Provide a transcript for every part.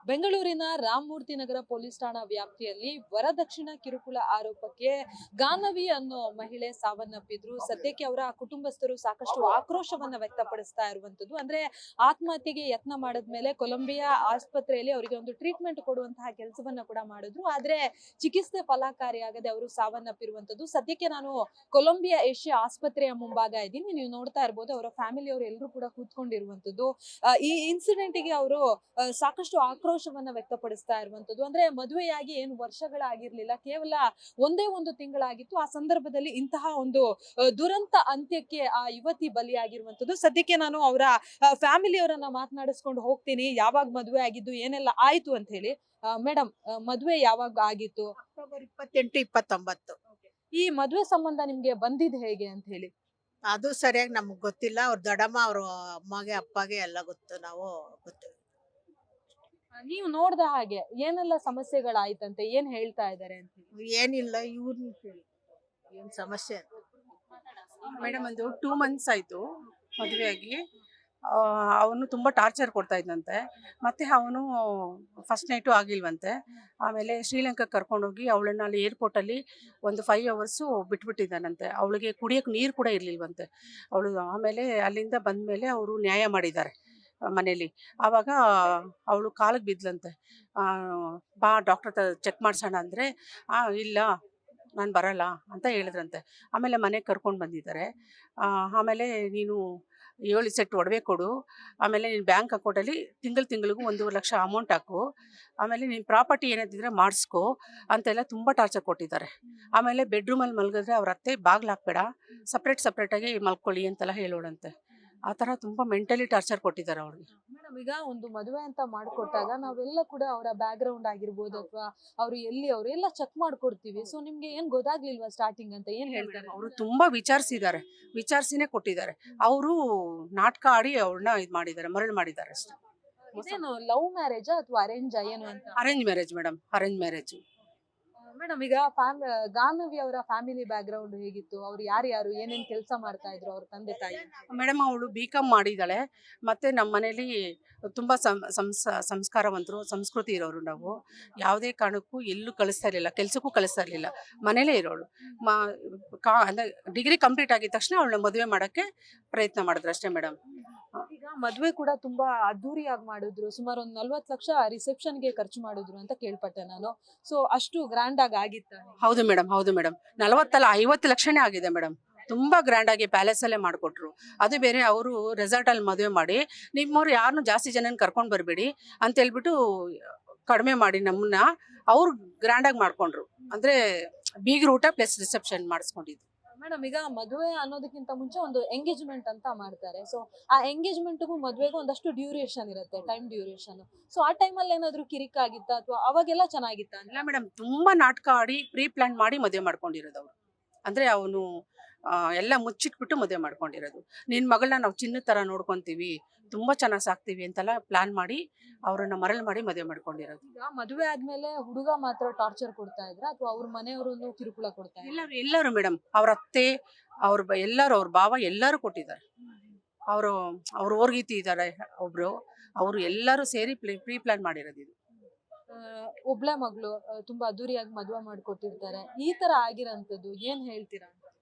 ಬೆಂಗಳೂರಿನ ರಾಮಮೂರ್ತಿ ನಗರ ಪೊಲೀಸ್ ಠಾಣಾ ವ್ಯಾಪ್ತಿಯಲ್ಲಿ ವರದಕ್ಷಿಣ ಕಿರುಕುಳ ಆರೋಪಕ್ಕೆ ಗಾನವಿ ಅನ್ನೋ ಮಹಿಳೆ ಸಾವನ್ನಪ್ಪಿದ್ರು. ಸದ್ಯಕ್ಕೆ ಅವರ ಕುಟುಂಬಸ್ಥರು ಸಾಕಷ್ಟು ಆಕ್ರೋಶವನ್ನ ವ್ಯಕ್ತಪಡಿಸ್ತಾ ಇರುವಂತದ್ದು. ಅಂದ್ರೆ ಆತ್ಮಹತ್ಯೆಗೆ ಯತ್ನ ಮಾಡಿದ್ಮೇಲೆ ಕೊಲಂಬಿಯಾ ಆಸ್ಪತ್ರೆಯಲ್ಲಿ ಅವರಿಗೆ ಒಂದು ಟ್ರೀಟ್ಮೆಂಟ್ ಕೊಡುವಂತಹ ಕೆಲಸವನ್ನ ಕೂಡ ಮಾಡಿದ್ರು. ಆದ್ರೆ ಚಿಕಿತ್ಸೆ ಫಲಕಾರಿಯಾಗದೆ ಅವರು ಸಾವನ್ನಪ್ಪಿರುವಂತದ್ದು. ಸದ್ಯಕ್ಕೆ ನಾನು ಕೊಲಂಬಿಯಾ ಏಷ್ಯಾ ಆಸ್ಪತ್ರೆಯ ಮುಂಭಾಗ ಇದ್ದೀನಿ. ನೀವು ನೋಡ್ತಾ ಇರ್ಬೋದು, ಅವರ ಫ್ಯಾಮಿಲಿ ಅವರು ಎಲ್ಲರೂ ಕೂಡ ಕೂತ್ಕೊಂಡಿರುವಂತದ್ದು. ಈ ಇನ್ಸಿಡೆಂಟ್ ಗೆ ಅವರು ಸಾಕಷ್ಟು ಆಕ್ರೋಶವನ್ನ ವ್ಯಕ್ತಪಡಿಸ್ತಾ ಇರುವಂತದ್ದು. ಅಂದ್ರೆ ಮದುವೆಯಾಗಿ ಏನು ವರ್ಷಗಳಾಗಿರ್ಲಿಲ್ಲ, ಕೇವಲ ಒಂದೇ ಒಂದು ತಿಂಗಳಾಗಿತ್ತು. ಆ ಸಂದರ್ಭದಲ್ಲಿ ಇಂತಹ ಒಂದು ದುರಂತ ಅಂತ್ಯಕ್ಕೆ ಆ ಯುವತಿ ಬಲಿಯಾಗಿರುವಂತದ್ದು. ಸದ್ಯಕ್ಕೆ ನಾನು ಅವರ ಫ್ಯಾಮಿಲಿ ಅವರನ್ನ ಮಾತನಾಡಿಸ್ಕೊಂಡು ಹೋಗ್ತೀನಿ, ಯಾವಾಗ ಮದುವೆ ಆಗಿದ್ದು, ಏನೆಲ್ಲ ಆಯ್ತು ಅಂತ ಹೇಳಿ. ಮೇಡಮ್, ಮದುವೆ ಯಾವಾಗ ಆಗಿತ್ತು? ಅಕ್ಟೋಬರ್ 28, 29. ಈ ಮದುವೆ ಸಂಬಂಧ ನಿಮ್ಗೆ ಬಂದಿದ್ ಹೇಗೆ ಅಂತ ಹೇಳಿ? ಅದು ಸರಿಯಾಗಿ ನಮ್ಗ್ ಗೊತ್ತಿಲ್ಲ. ಅವ್ರ ದೊಡ್ಡಮ್ಮ, ಅವ್ರ ಅಮ್ಮಗೆ ಅಪ್ಪಗೆ ಎಲ್ಲ ಗೊತ್ತು. ನಾವು ಗೊತ್ತು. ನೀವು ನೋಡ್ದ ಹಾಗೆ ಏನೆಲ್ಲ ಸಮಸ್ಯೆಗಳಾಯ್ತಂತೆ, ಏನ್ ಹೇಳ್ತಾ ಇದಾರೆ ಅಂತ ಹೇಳಿ? ಏನಿಲ್ಲ, ಇವ್ರನ್ನ ಕೇಳಿ ಏನ್ ಸಮಸ್ಯೆ ಅಂತ. ಮೇಡಮ್ ಒಂದು 2 ಮಂತ್ಸ್ ಆಯಿತು ಮದುವೆಯಾಗಿ. ಅವನು ತುಂಬ ಟಾರ್ಚರ್ ಕೊಡ್ತಾ ಇದ್ದಂತೆ. ಮತ್ತು ಅವನು ಫಸ್ಟ್ ನೈಟು ಆಗಿಲ್ವಂತೆ. ಆಮೇಲೆ ಶ್ರೀಲಂಕಾಕ್ಕೆ ಕರ್ಕೊಂಡೋಗಿ ಅವಳನ್ನು ಅಲ್ಲಿ ಏರ್ಪೋರ್ಟಲ್ಲಿ ಒಂದು 5 ಅವರ್ಸು ಬಿಟ್ಬಿಟ್ಟಿದ್ದಾನಂತೆ. ಅವಳಿಗೆ ಕುಡಿಯೋಕ್ಕೆ ನೀರು ಕೂಡ ಇರಲಿಲ್ವಂತೆ ಅವಳು. ಆಮೇಲೆ ಅಲ್ಲಿಂದ ಬಂದಮೇಲೆ ಅವರು ನ್ಯಾಯ ಮಾಡಿದ್ದಾರೆ ಮನೇಲಿ. ಆವಾಗ ಅವಳು ಕಾಲಿಗೆ ಬಿದ್ಲಂತೆ. ಬಾ ಡಾಕ್ಟರ್ ಹತ್ರ ಚೆಕ್ ಮಾಡಿಸೋಣ ಅಂದರೆ ಇಲ್ಲ ನಾನು ಬರಲ್ಲ ಅಂತ ಹೇಳಿದ್ರಂತೆ. ಆಮೇಲೆ ಮನೆಗೆ ಕರ್ಕೊಂಡು ಬಂದಿದ್ದಾರೆ. ಆಮೇಲೆ ನೀನು 7 ಸೆಟ್ ಒಡವೆ ಕೊಡು, ಆಮೇಲೆ ನೀನು ಬ್ಯಾಂಕ್ ಅಕೌಂಟಲ್ಲಿ ತಿಂಗಳಿಗೂ 1.5 ಲಕ್ಷ ಅಮೌಂಟ್ ಹಾಕು, ಆಮೇಲೆ ನೀನು ಪ್ರಾಪರ್ಟಿ ಏನಾದಿದ್ರೆ ಮಾಡಿಸ್ಕೊ ಅಂತೆಲ್ಲ ತುಂಬ ಟಾರ್ಚರ್ ಕೊಟ್ಟಿದ್ದಾರೆ. ಆಮೇಲೆ ಬೆಡ್ರೂಮಲ್ಲಿ ಮಲಗಿದ್ರೆ ಅವ್ರ ಅತ್ತೆ ಬಾಗಿಲು ಹಾಕ್ಬೇಡ, ಸಪ್ರೇಟಾಗಿ ಮಲ್ಕೊಳ್ಳಿ ಅಂತೆಲ್ಲ ಹೇಳೋಳಂತೆ. ಆ ಥರ ತುಂಬ ಮೆಂಟಲಿ ಟಾರ್ಚರ್ ಕೊಟ್ಟಿದ್ದಾರೆ ಅವ್ರಿಗೆ. ಮೇಡಮ್, ಈಗ ಒಂದು ಮದುವೆ ಅಂತ ಮಾಡ್ಕೊಟ್ಟಾಗ ನಾವೆಲ್ಲ ಕೂಡ ಅವರ ಬ್ಯಾಕ್ ಗ್ರೌಂಡ್ ಆಗಿರ್ಬೋದು ಅಥವಾ ಅವ್ರು ಎಲ್ಲಿ ಅವ್ರು ಎಲ್ಲ ಚೆಕ್ ಮಾಡ್ಕೊಡ್ತೀವಿ. ಸೊ ನಿಮ್ಗೆ ಏನ್ ಗೊತ್ತಾಗ್ಲಿಲ್ವಾ ಸ್ಟಾರ್ಟಿಂಗ್ ಅಂತ ಏನ್ ಹೇಳ್ತಾರೆ? ಅವರು ತುಂಬಾ ವಿಚಾರಿಸಿನೇ ಕೊಟ್ಟಿದ್ದಾರೆ. ಅವರು ನಾಟಕ ಆಡಿ ಅವ್ರನ್ನ ಇದು ಮಾಡಿದ್ದಾರೆ, ಮರಳು ಮಾಡಿದ್ದಾರೆ ಅಷ್ಟೇ. ಇದೇನು ಲವ್ ಮ್ಯಾರೇಜಾ ಅಥವಾ ಅರೇಂಜ್ ಏನು ಅಂತ? Arrange marriage madam, arrange marriage. Madam, ಈಗ ಗಾನವಿ ಅವರ ಫ್ಯಾಮಿಲಿ ಬ್ಯಾಕ್ ಗ್ರೌಂಡ್ ಹೇಗಿತ್ತು? ಅವ್ರು ಯಾರು ಏನೇನ್ ಕೆಲಸ ಮಾಡ್ತಾ ಇದ್ರು ಅವ್ರ ತಂದೆ ತಾಯಿ? ಮೇಡಮ್ ಅವಳು BCom ಮಾಡಿದ್ದಾಳೆ. ಮತ್ತು ನಮ್ಮ ಮನೇಲಿ ತುಂಬ ಸಂಸ್ಕಾರವಂತರು, ಸಂಸ್ಕೃತಿ ಇರೋರು ನಾವು. ಯಾವುದೇ ಕಾರಣಕ್ಕೂ ಎಲ್ಲೂ ಕಳಿಸ್ತಾ ಇರಲಿಲ್ಲ, ಕೆಲಸಕ್ಕೂ ಕಳಿಸ್ತಾ ಇರಲಿಲ್ಲ, ಮನೇಲೇ ಇರೋಳು. ಅಂದರೆ ಡಿಗ್ರಿ ಕಂಪ್ಲೀಟ್ ಆಗಿದ ತಕ್ಷಣ ಅವಳನ್ನ ಮದುವೆ ಮಾಡೋಕ್ಕೆ ಪ್ರಯತ್ನ ಮಾಡಿದ್ರು ಅಷ್ಟೇ ಮೇಡಮ್. ಈಗ ಮದ್ವೆ ಕೂಡ ತುಂಬಾ ಅದ್ದೂರಿಯಾಗಿ ಮಾಡಿದ್ರು. ಸುಮಾರು ಒಂದು 40 ಲಕ್ಷ ರಿಸೆಪ್ಷನ್ಗೆ ಖರ್ಚು ಮಾಡಿದ್ರು ಅಂತ ಕೇಳ್ಪಟ್ಟೆ ನಾನು. ಸೊ ಅಷ್ಟು ಗ್ರ್ಯಾಂಡ್ ಆಗಿ ಆಗಿತ್ತ? ಹೌದು ಮೇಡಮ್, 40 ಅಲ್ಲ 50 ಲಕ್ಷನೇ ಆಗಿದೆ ಮೇಡಮ್. ತುಂಬಾ ಗ್ರ್ಯಾಂಡ್ ಆಗಿ ಪ್ಯಾಲೇಸ್ ಅಲ್ಲೇ ಮಾಡಿಕೊಟ್ರು. ಅದು ಬೇರೆ, ಅವರು ರೆಸಾರ್ಟ್ ಅಲ್ಲಿ ಮದುವೆ ಮಾಡಿ ನಿಮ್ಮವ್ರು ಯಾರನ್ನು ಜಾಸ್ತಿ ಜನನ ಕರ್ಕೊಂಡು ಬರಬೇಡಿ ಅಂತ ಹೇಳ್ಬಿಟ್ಟು ಕಡಿಮೆ ಮಾಡಿ ನಮ್ಮನ್ನ ಅವ್ರು ಗ್ರ್ಯಾಂಡ್ ಆಗಿ ಮಾಡ್ಕೊಂಡ್ರು. ಅಂದ್ರೆ ಬೀಗ್ರ ಊಟ ಪ್ಲಸ್ ರಿಸೆಪ್ಷನ್ ಮಾಡಿಸ್ಕೊಂಡಿದ್ರು. ಮೇಡಮ್, ಈಗ ಮದುವೆ ಅನ್ನೋದಕ್ಕಿಂತ ಮುಂಚೆ ಒಂದು ಎಂಗೇಜ್ಮೆಂಟ್ ಅಂತ ಮಾಡ್ತಾರೆ. ಸೊ ಆ ಎಂಗೇಜ್ಮೆಂಟ್ಗೂ ಮದುವೆಗೂ ಒಂದಷ್ಟು ಡ್ಯೂರೇಷನ್ ಇರುತ್ತೆ, ಟೈಮ್ ಡ್ಯೂರೇಷನ್. ಸೊ ಆ ಟೈಮಲ್ಲಿ ಏನಾದ್ರು ಕಿರಿಕ್ ಆಗಿತ್ತ ಅಥವಾ ಅವಾಗೆಲ್ಲ ಚೆನ್ನಾಗಿತ್ತ? ಇಲ್ಲ ಮೇಡಮ್, ತುಂಬಾ ನಾಟಕ ಆಡಿ ಪ್ರೀ ಪ್ಲಾನ್ ಮಾಡಿ ಮದುವೆ ಮಾಡ್ಕೊಂಡಿರೋದು ಅವರು. ಅಂದ್ರೆ ಅವನು ಎಲ್ಲ ಮುಚ್ಚಿಟ್ಬಿಟ್ಟು ಮದುವೆ ಮಾಡ್ಕೊಂಡಿರೋದು. ನಿನ್ನ ಮಗಳನ್ನ ನಾವು ಚಿನ್ನದ ಥರ ನೋಡ್ಕೊತೀವಿ, ತುಂಬ ಚೆನ್ನಾಗಿ ಸಾಕ್ತೀವಿ ಅಂತೆಲ್ಲ ಪ್ಲಾನ್ ಮಾಡಿ ಅವ್ರನ್ನ ಮರಳು ಮಾಡಿ ಮದುವೆ ಮಾಡ್ಕೊಂಡಿರೋದು. ಈಗ ಮದುವೆ ಆದ್ಮೇಲೆ ಹುಡುಗ ಮಾತ್ರ ಟಾರ್ಚರ್ ಕೊಡ್ತಾ ಇದ್ರ ಅಥವಾ ಅವ್ರ ಮನೆಯವರು ಕಿರುಕುಳ ಕೊಡ್ತಾ ಇದ್ರ? ಎಲ್ಲರೂ ಮೇಡಮ್, ಅವ್ರ ಅತ್ತೆ, ಎಲ್ಲರೂ, ಅವ್ರ ಭಾವ ಎಲ್ಲರೂ ಕೊಟ್ಟಿದ್ದಾರೆ. ಅವರು ಓರ್ಗೀತಿ ಇದ್ದಾರೆ ಒಬ್ರು, ಅವರು ಎಲ್ಲರೂ ಸೇರಿ ಪ್ರೀ ಪ್ಲಾನ್ ಮಾಡಿರೋದು ಇದು. ಒಬ್ಳೆ ಮಗಳು ತುಂಬಾ ಅದ್ದೂರಿಯಾಗಿ ಮದುವೆ ಮಾಡ್ಕೊಟ್ಟಿರ್ತಾರೆ. ಈ ತರ ಆಗಿರೋಂಥದ್ದು ಏನ್ ಹೇಳ್ತೀರಾ?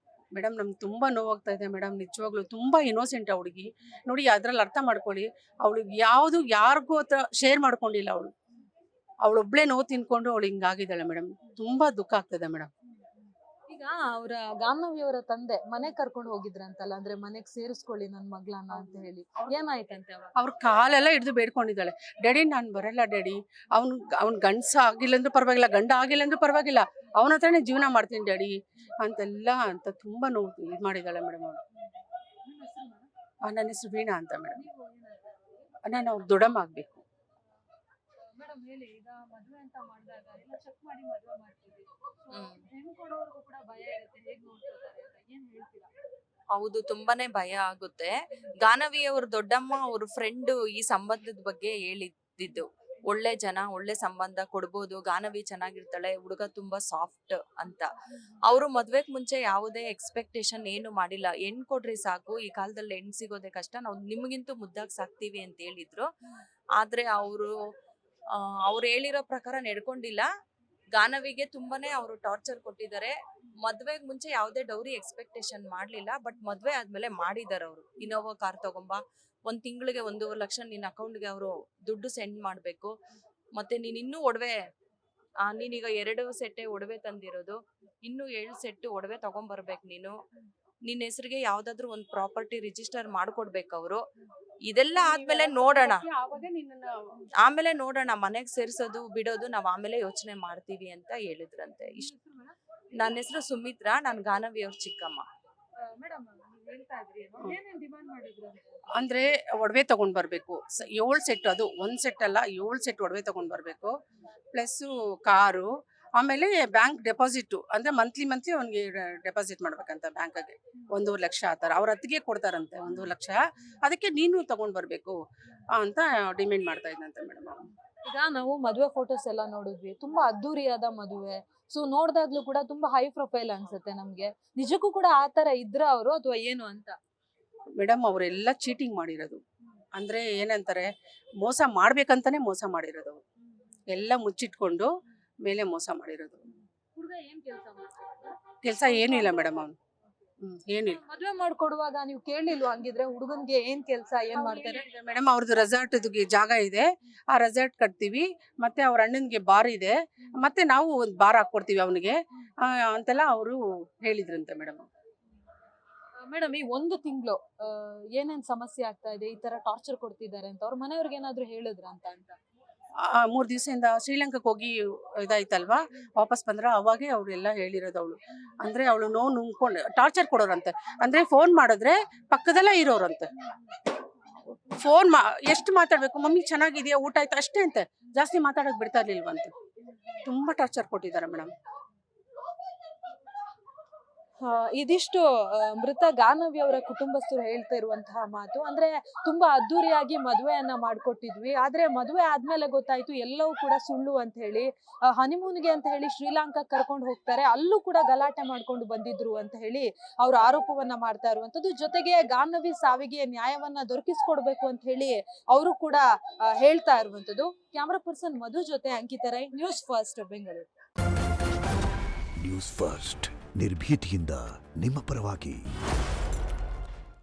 ಮೇಡಮ್ ನಮ್ಗೆ ತುಂಬ ನೋವಾಗ್ತಾ ಇದೆ ಮೇಡಮ್, ನಿಜವಾಗ್ಲೂ. ತುಂಬ ಇನ್ನೋಸೆಂಟ್ ಆ ಹುಡುಗಿ. ನೋಡಿ, ಅದ್ರಲ್ಲಿ ಅರ್ಥ ಮಾಡ್ಕೊಳ್ಳಿ, ಅವಳಿಗೆ ಯಾರಿಗೂ ಹತ್ರ ಶೇರ್ ಮಾಡ್ಕೊಂಡಿಲ್ಲ ಅವಳು. ಅವಳೊಬ್ಳೆ ನೋವು ತಿನ್ಕೊಂಡು ಅವಳು ಹಿಂಗಾಗಿದ್ದಾಳೆ ಮೇಡಮ್. ತುಂಬ ದುಃಖ ಆಗ್ತದೆ ಮೇಡಮ್. ಈಗ ಅವರ ಗಾನವಿ ಅವರ ತಂದೆ ಮನೆಗ್ ಕರ್ಕೊಂಡು ಹೋಗಿದ್ರಂತಲ್ಲ, ಅಂದ್ರೆ ಮನೆಗ್ ಸೇರಿಸ್ಕೊಳ್ಳಿ ನನ್ ಮಗಳನ್ನ ಅಂತ ಹೇಳಿ, ಏನಾಯ್ತಂತೆ ಅವಾಗ? ಅವ್ರ ಕಾಲೆಲ್ಲ ಹಿಡಿದು ಬೇಡ್ಕೊಂಡಿದ್ದಾಳೆ. ಡ್ಯಾಡಿ ನಾನು ಬರಲ್ಲ ಡ್ಯಾಡಿ, ಅವ್ನು ಗಂಡಸ ಆಗಿಲ್ಲ ಅಂದ್ರೂ ಪರವಾಗಿಲ್ಲ, ಗಂಡ ಆಗಿಲ್ಲ ಅಂದ್ರೂ ಪರವಾಗಿಲ್ಲ, ಅವನ ಹತ್ರನೇ ಜೀವನ ಮಾಡ್ತೀನಿ ಡ್ಯಾಡಿ ಅಂತ ತುಂಬ ನೋವು ಇದು ಮಾಡಿದ್ದಾಳೆ ಮೇಡಮ್ ಅವಳು. ನನ್ನ ಹೆಸರು ವೀಣಾ ಅಂತ ಮೇಡಮ್. ನಾನು ಅವ್ರ ದೊಡ್ಡಮ್ಮ ಆಗ್ಬೇಕು. ಮೇಡಮ್ ಹೇಳಿ, ಈಗ ಮದುವೆ ಅಂತ ಮಾಡಿದಾಗ ಎಲ್ಲ ಚೆಕ್ ಮಾಡಿ ಮದುವೆ ಮಾಡ್ತೀವಿ. ಹೆಣ್ಣು ಕೊಡೋರ್ಗೂ ಕೂಡ ಭಯ ಇರುತ್ತೆ, ಹೇಗ್ ನೋಡ್ಕೊತಾರೆ ಅಂತ ಏನ್ ಹೇಳ್ತೀರಾ? ಹೌದು, ತುಂಬಾನೇ ಭಯ ಆಗುತ್ತೆ. ಗಾನವಿ ಅವ್ರ ದೊಡ್ಡಮ್ಮ ಅವ್ರ ಫ್ರೆಂಡ್ ಈ ಸಂಬಂಧದ ಬಗ್ಗೆ ಹೇಳಿದ್ದು, ಒಳ್ಳೆ ಜನ, ಒಳ್ಳೆ ಸಂಬಂಧ ಕೊಡ್ಬೋದು, ಗಾನವಿ ಚೆನ್ನಾಗಿರ್ತಾಳೆ, ಹುಡುಗ ತುಂಬಾ ಸಾಫ್ಟ್ ಅಂತ. ಅವರು ಮದ್ವೆಗ್ ಮುಂಚೆ ಯಾವುದೇ ಎಕ್ಸ್ಪೆಕ್ಟೇಷನ್ ಏನು ಮಾಡಿಲ್ಲ. ಹೆಣ್ ಕೊಡ್ರಿ ಸಾಕು, ಈ ಕಾಲದಲ್ಲಿ ಹೆಣ್ ಸಿಗೋದೆ ಕಷ್ಟ, ನಾವು ನಿಮ್ಗಿಂತೂ ಮುದ್ದಾಗಿ ಸಾಕ್ತಿವಿ ಅಂತ ಹೇಳಿದ್ರು. ಆದ್ರೆ ಅವರು ಅವ್ರು ಹೇಳಿರೋ ಪ್ರಕಾರ ನಡ್ಕೊಂಡಿಲ್ಲ. ಗಾನವಿಗೆ ತುಂಬಾನೇ ಅವರು ಟಾರ್ಚರ್ ಕೊಟ್ಟಿದ್ದಾರೆ. ಮದ್ವೆಗ್ ಮುಂಚೆ ಯಾವುದೇ ಡೌರಿ ಎಕ್ಸ್ಪೆಕ್ಟೇಷನ್ ಮಾಡ್ಲಿಲ್ಲ, ಬಟ್ ಮದ್ವೆ ಆದ್ಮೇಲೆ ಮಾಡಿದಾರೆ ಅವರು. ಇನೋವಾ ಕಾರ್ ತಗೊಂಬಾ, 1 ತಿಂಗಳಿಗೆ 1.5 ಲಕ್ಷ ನಿನ್ನ ಅಕೌಂಟ್ಗೆ ಅವರು ದುಡ್ಡು ಸೆಂಡ್ ಮಾಡ್ಬೇಕು, ಮತ್ತೆ ನೀನ್ ಇನ್ನೂ ಒಡವೆ, ನೀನೀಗ 2 ಸೆಟ್ಟೆ ಒಡವೆ ತಂದಿರೋದು, ಇನ್ನೂ 7 ಸೆಟ್ ಒಡವೆ ತಗೊಂಬರ್ಬೇಕು ನೀನು. ನಿನ್ನ ಹೆಸರಿಗೆ ಯಾವ್ದಾದ್ರು ಒಂದು ಪ್ರಾಪರ್ಟಿ ರಿಜಿಸ್ಟರ್ ಮಾಡ್ಕೊಡ್ಬೇಕು ಅವರು. ಇದೆಲ್ಲ ಆದ್ಮೇಲೆ ನೋಡೋಣ, ಆಮೇಲೆ ನೋಡೋಣ, ಮನೆಗ್ ಸೇರ್ಸೋದು ಬಿಡೋದು ನಾವ್ ಆಮೇಲೆ ಯೋಚನೆ ಮಾಡ್ತೀವಿ ಅಂತ ಹೇಳಿದ್ರಂತೆ. ಇಷ್ಟ. ನನ್ನ ಹೆಸರು ಸುಮಿತ್ರಾ, ನಾನು ಗಾನವಿ ಅವ್ರ ಚಿಕ್ಕಮ್ಮ. ಅಂದ್ರೆ ಒಡವೆ ತಗೊಂಡ್ ಬರ್ಬೇಕು, 7 ಸೆಟ್, ಅದು 1 ಸೆಟ್ ಅಲ್ಲ, 7 ಸೆಟ್ ಒಡವೆ ತಗೊಂಡ್ ಬರ್ಬೇಕು, ಪ್ಲಸ್ ಕಾರು, ಆಮೇಲೆ ಬ್ಯಾಂಕ್ ಡೆಪಾಸಿಟ್, ಅಂದ್ರೆ ಮಂತ್ಲಿ ಅವ್ನಿಗೆ ಡೆಪಾಸಿಟ್ ಮಾಡ್ಬೇಕಂತ ಬ್ಯಾಂಕ್ಗೆ 1.5 ಲಕ್ಷ ಆತರ. ಅವ್ರ ಅತ್ತಿಗೆ ಕೊಡ್ತಾರಂತೆ 1 ಲಕ್ಷ, ಅದಕ್ಕೆ ನೀನು ತಗೊಂಡ್ ಬರ್ಬೇಕು ಅಂತ ಡಿಮ್ಯಾಂಡ್ ಮಾಡ್ತಾ ಇದ್ದಂತೆ ಮೇಡಮ್. ಈಗ ನಾವು ಮದುವೆ ಫೋಟೋಸ್ ಎಲ್ಲ ನೋಡಿದ್ವಿ, ತುಂಬಾ ಅದ್ದೂರಿಯಾದ ಮದುವೆ. ಸೊ ನೋಡ್ದಾಗ್ಲೂ ಕೂಡ ತುಂಬಾ ಹೈ ಪ್ರೊಫೈಲ್ ಅನ್ಸುತ್ತೆ ನಮ್ಗೆ. ನಿಜಕ್ಕೂ ಕೂಡ ಆ ತರ ಇದ್ರ ಅವರು ಅಥವಾ ಏನು ಅಂತ? ಮೇಡಮ್ ಅವರೆಲ್ಲ ಚೀಟಿಂಗ್ ಮಾಡಿರೋದು, ಅಂದ್ರೆ ಏನಂತಾರೆ, ಮೋಸ ಮಾಡ್ಬೇಕಂತಾನೆ ಮೋಸ ಮಾಡಿರೋದು ಅವ್ರು. ಎಲ್ಲ ಮುಚ್ಚಿಟ್ಕೊಂಡು ಮೇಲೆ ಮೋಸ ಮಾಡಿರೋದು. ಹುಡುಗ ಏನ್ ಕೆಲಸ ಮಾಡ್ತಾರೆ? ಕೆಲಸ ಏನೂ ಇಲ್ಲ ಮೇಡಮ್ ಅವನು, ಏನಿಲ್ಲ. ಮದ್ವೆ ಮಾಡ್ಕೊಡುವಾಗ ನೀವು ಕೇಳಿಲ್ವಾ ಹಂಗಿದ್ರೆ ಹುಡುಗನ್ಗೆ ಏನ್ ಕೆಲಸ ಏನ್ ಮಾಡ್ತಾರೆ? ಮೇಡಮ್ ಅವ್ರದ್ದು ರೆಸಾರ್ಟ್ ಜಾಗ ಇದೆ, ಆ ರೆಸಾರ್ಟ್ ಕಟ್ತೀವಿ, ಮತ್ತೆ ಅವ್ರ ಅಣ್ಣನ್ಗೆ ಬಾರ್ ಇದೆ, ಮತ್ತೆ ನಾವು ಒಂದು ಬಾರ್ ಹಾಕೊಡ್ತೀವಿ ಅವನಿಗೆ ಅಂತೆಲ್ಲ ಅವರು ಹೇಳಿದ್ರಂತೆ ಮೇಡಮ್. ಮೇಡಮ್, ಈ 1 ತಿಂಗಳು ಏನೇನ್ ಸಮಸ್ಯೆ ಆಗ್ತಾ ಇದೆ, ಈ ತರ ಟಾರ್ಚರ್ ಕೊಡ್ತಿದ್ದಾರೆ ಅಂತ ಅವ್ರ ಮನೆಯವ್ರಿಗೆ ಏನಾದ್ರು ಹೇಳಿದ್ರ ಅಂತ? 3 ದಿವಸದಿಂದ ಶ್ರೀಲಂಕಾಕ್ಕೆ ಹೋಗಿ ಇದಾಯ್ತಲ್ವಾ, ವಾಪಸ್ ಬಂದ್ರ ಅವಾಗೆ ಅವರೆಲ್ಲ ಹೇಳಿರೋದು. ಅವಳು ಅಂದ್ರೆ ಅವಳು ನುಂಗ್ಕೊಂಡು ಟಾರ್ಚರ್ ಕೊಡೋರಂತೆ. ಅಂದ್ರೆ ಫೋನ್ ಮಾಡಿದ್ರೆ ಪಕ್ಕದಲ್ಲೇ ಇರೋರಂತೆ. ಎಷ್ಟು ಮಾತಾಡ್ಬೇಕು, ಮಮ್ಮಿ ಚೆನ್ನಾಗಿದೆಯಾ, ಊಟ ಆಯ್ತು ಅಷ್ಟೇ ಅಂತೆ, ಜಾಸ್ತಿ ಮಾತಾಡಕ್ ಬಿಡ್ತಾ ಇರ್ಲಿಲ್ವಂತೆ. ತುಂಬಾ ಟಾರ್ಚರ್ ಕೊಟ್ಟಿದ್ದಾರೆ ಮೇಡಮ್. ಇದಿಷ್ಟು ಮೃತ ಗಾನವಿ ಅವರ ಕುಟುಂಬಸ್ಥರು ಹೇಳ್ತಾ ಇರುವಂತಹ ಮಾತು. ಅಂದ್ರೆ ತುಂಬಾ ಅದ್ದೂರಿಯಾಗಿ ಮದುವೆಯನ್ನ ಮಾಡ್ಕೊಟ್ಟಿದ್ವಿ, ಆದ್ರೆ ಮದುವೆ ಆದ್ಮೇಲೆ ಗೊತ್ತಾಯ್ತು ಎಲ್ಲವೂ ಕೂಡ ಸುಳ್ಳು ಅಂತ ಹೇಳಿ. ಹನಿಮೂನ್ಗೆ ಅಂತ ಹೇಳಿ ಶ್ರೀಲಂಕಾಕ್ ಕರ್ಕೊಂಡು ಹೋಗ್ತಾರೆ, ಅಲ್ಲೂ ಕೂಡ ಗಲಾಟೆ ಮಾಡ್ಕೊಂಡು ಬಂದಿದ್ರು ಅಂತ ಹೇಳಿ ಅವ್ರು ಆರೋಪವನ್ನ ಮಾಡ್ತಾ ಇರುವಂತದ್ದು. ಜೊತೆಗೆ ಗಾನವಿ ಸಾವಿಗೆ ನ್ಯಾಯವನ್ನ ದೊರಕಿಸ್ಕೊಡ್ಬೇಕು ಅಂತ ಹೇಳಿ ಅವರು ಕೂಡ ಹೇಳ್ತಾ ಇರುವಂತದ್ದು. ಕ್ಯಾಮರಾ ಪರ್ಸನ್ ಮಧು ಜೊತೆ Ankita Rai, news first, Bengaluru. News first, ನಿರ್ಭೀತಿಯಿಂದ ನಿಮ್ಮ ಪರವಾಗಿ.